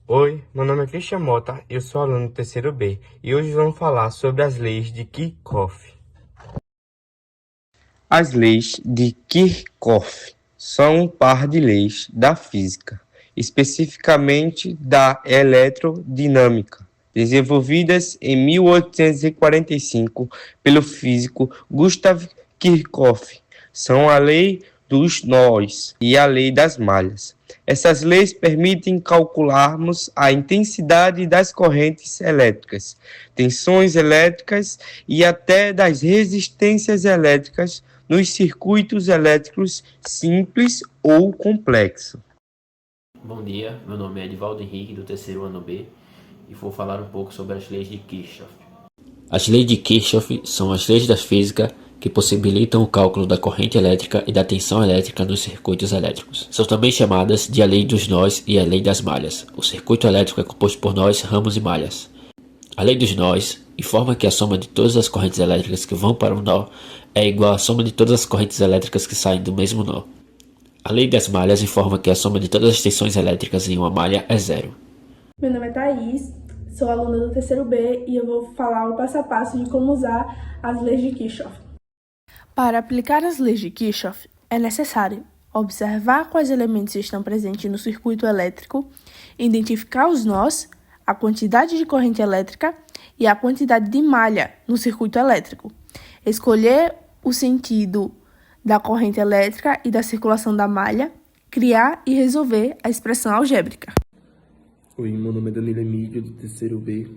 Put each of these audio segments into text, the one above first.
Oi, meu nome é Christian Mota, eu sou aluno do terceiro B e hoje vamos falar sobre as leis de Kirchhoff. As leis de Kirchhoff são um par de leis da física, especificamente da eletrodinâmica, desenvolvidas em 1845 pelo físico Gustav Kirchhoff. São a lei dos nós e a lei das malhas. Essas leis permitem calcularmos a intensidade das correntes elétricas, tensões elétricas e até das resistências elétricas nos circuitos elétricos simples ou complexos. Bom dia, meu nome é Edivaldo Henrique, do terceiro ano B, e vou falar um pouco sobre as leis de Kirchhoff. As leis de Kirchhoff são as leis da física que possibilitam o cálculo da corrente elétrica e da tensão elétrica nos circuitos elétricos. São também chamadas de a lei dos nós e a lei das malhas. O circuito elétrico é composto por nós, ramos e malhas. A lei dos nós informa que a soma de todas as correntes elétricas que vão para um nó é igual à soma de todas as correntes elétricas que saem do mesmo nó. A lei das malhas informa que a soma de todas as tensões elétricas em uma malha é zero. Meu nome é Thaís, sou aluna do terceiro B e eu vou falar o passo a passo de como usar as leis de Kirchhoff. Para aplicar as leis de Kirchhoff, é necessário observar quais elementos estão presentes no circuito elétrico, identificar os nós, a quantidade de corrente elétrica e a quantidade de malha no circuito elétrico, escolher o sentido da corrente elétrica e da circulação da malha, criar e resolver a expressão algébrica. Oi, meu nome é Danilo Emílio, do terceiro B,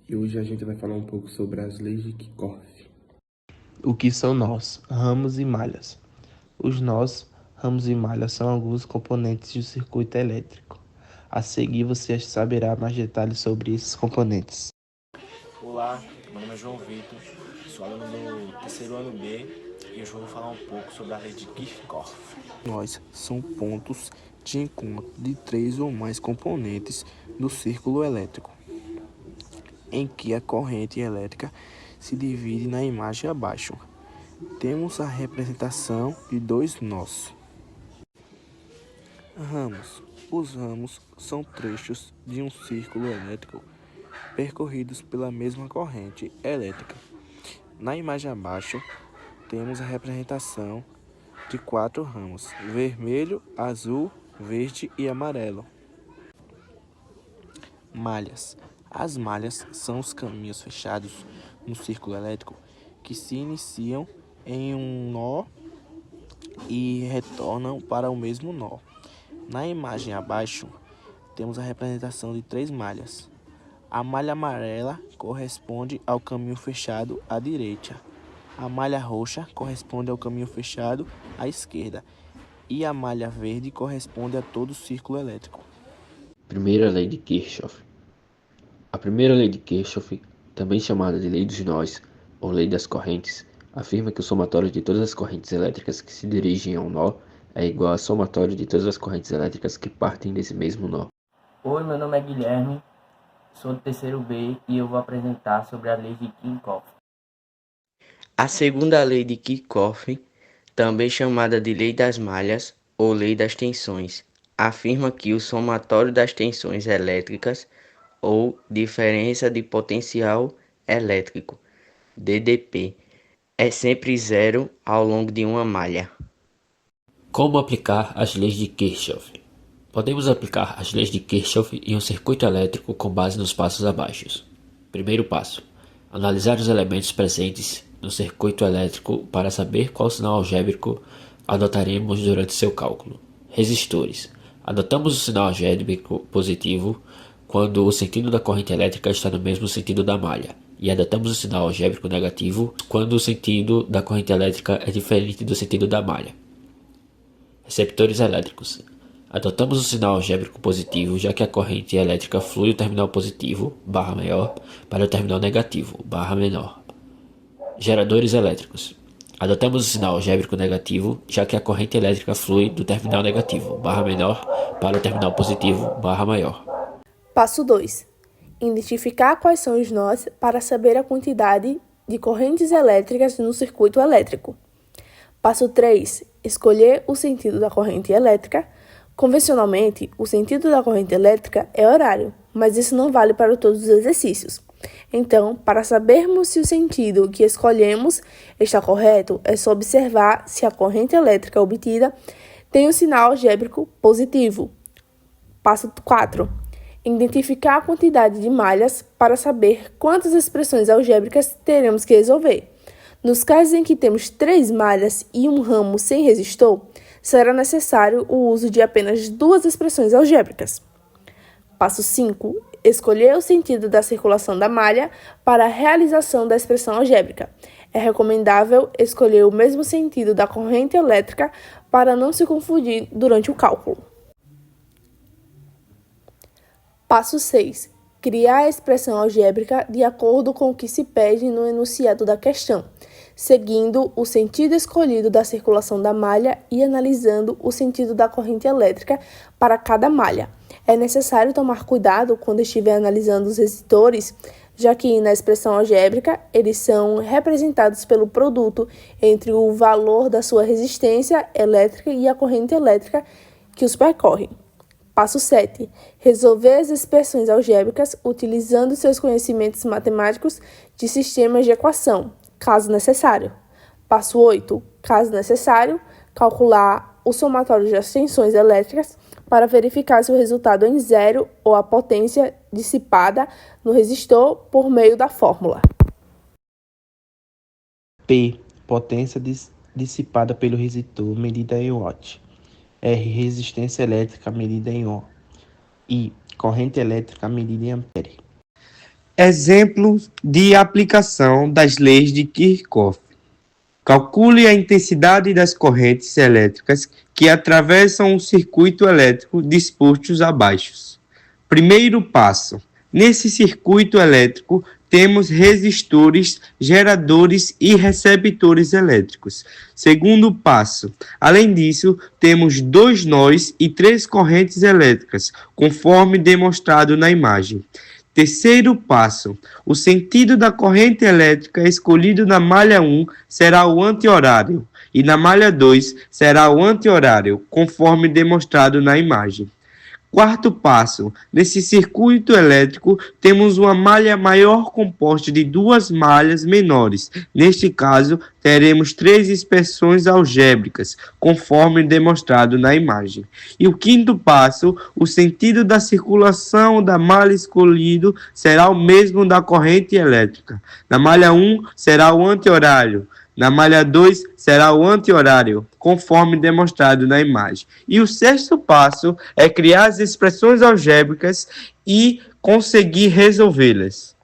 e hoje a gente vai falar um pouco sobre as leis de Kirchhoff. O que são nós, ramos e malhas? Os nós, ramos e malhas são alguns componentes do circuito elétrico. A seguir você saberá mais detalhes sobre esses componentes. Olá, meu nome é João Vitor, sou aluno do terceiro ano B e hoje eu vou falar um pouco sobre a lei de Kirchhoff. Nós são pontos de encontro de três ou mais componentes do círculo elétrico, em que a corrente elétrica se divide na imagem abaixo. Temos a representação de dois nós. Ramos. Os ramos são trechos de um círculo elétrico percorridos pela mesma corrente elétrica. Na imagem abaixo, temos a representação de 4 ramos: vermelho, azul, verde e amarelo. Malhas. As malhas são os caminhos fechados no círculo elétrico que se iniciam em um nó e retornam para o mesmo nó. Na imagem abaixo, temos a representação de 3 malhas. A malha amarela corresponde ao caminho fechado à direita. A malha roxa corresponde ao caminho fechado à esquerda. E a malha verde corresponde a todo o círculo elétrico. Primeira lei de Kirchhoff. A primeira lei de Kirchhoff, também chamada de lei dos nós ou lei das correntes, afirma que o somatório de todas as correntes elétricas que se dirigem a um nó é igual ao somatório de todas as correntes elétricas que partem desse mesmo nó. Oi, meu nome é Guilherme, sou do terceiro B e eu vou apresentar sobre a lei de Kirchhoff. A segunda lei de Kirchhoff, também chamada de lei das malhas ou lei das tensões, afirma que o somatório das tensões elétricas ou diferença de potencial elétrico, DDP, é sempre zero ao longo de uma malha. Como aplicar as leis de Kirchhoff? Podemos aplicar as leis de Kirchhoff em um circuito elétrico com base nos passos abaixo. Primeiro passo: analisar os elementos presentes no circuito elétrico para saber qual sinal algébrico adotaremos durante seu cálculo. Resistores. Adotamos o sinal algébrico positivo quando o sentido da corrente elétrica está no mesmo sentido da malha, e adotamos o sinal algébrico negativo quando o sentido da corrente elétrica é diferente do sentido da malha. Receptores elétricos. Adotamos o sinal algébrico positivo, já que a corrente elétrica flui do terminal positivo, barra maior, para o terminal negativo, barra menor. Geradores elétricos. Adotamos o sinal algébrico negativo, já que a corrente elétrica flui do terminal negativo, barra menor, para o terminal positivo, barra maior. Passo 2. Identificar quais são os nós para saber a quantidade de correntes elétricas no circuito elétrico. Passo 3. Escolher o sentido da corrente elétrica. Convencionalmente, o sentido da corrente elétrica é horário, mas isso não vale para todos os exercícios. Então, para sabermos se o sentido que escolhemos está correto, é só observar se a corrente elétrica obtida tem um sinal algébrico positivo. Passo 4. Identificar a quantidade de malhas para saber quantas expressões algébricas teremos que resolver. Nos casos em que temos 3 malhas e um ramo sem resistor, será necessário o uso de apenas 2 expressões algébricas. Passo 5. Escolher o sentido da circulação da malha para a realização da expressão algébrica. É recomendável escolher o mesmo sentido da corrente elétrica para não se confundir durante o cálculo. Passo 6. Criar a expressão algébrica de acordo com o que se pede no enunciado da questão, seguindo o sentido escolhido da circulação da malha e analisando o sentido da corrente elétrica para cada malha. É necessário tomar cuidado quando estiver analisando os resistores, já que na expressão algébrica eles são representados pelo produto entre o valor da sua resistência elétrica e a corrente elétrica que os percorre. Passo 7. Resolver as expressões algébricas utilizando seus conhecimentos matemáticos de sistemas de equação, caso necessário. Passo 8. Caso necessário, calcular o somatório das tensões elétricas para verificar se o resultado é em zero ou a potência dissipada no resistor por meio da fórmula. P. Potência dissipada pelo resistor, medida em watt. R. Resistência elétrica, medida em ohm. I. Corrente elétrica, medida em ampere. Exemplos de aplicação das leis de Kirchhoff. Calcule a intensidade das correntes elétricas que atravessam o circuito elétrico dispostos abaixo. Primeiro passo. Nesse circuito elétrico, temos resistores, geradores e receptores elétricos. Segundo passo. Além disso, temos 2 nós e 3 correntes elétricas, conforme demonstrado na imagem. Terceiro passo. O sentido da corrente elétrica escolhido na malha 1 será o anti-horário e na malha 2 será o anti-horário, conforme demonstrado na imagem. Quarto passo. Nesse circuito elétrico, temos uma malha maior composta de 2 malhas menores. Neste caso, teremos 3 expressões algébricas, conforme demonstrado na imagem. E o quinto passo, o sentido da circulação da malha escolhido será o mesmo da corrente elétrica. Na malha 1 será o anti-horário. Na malha 2 será o anti-horário, conforme demonstrado na imagem. E o sexto passo é criar as expressões algébricas e conseguir resolvê-las.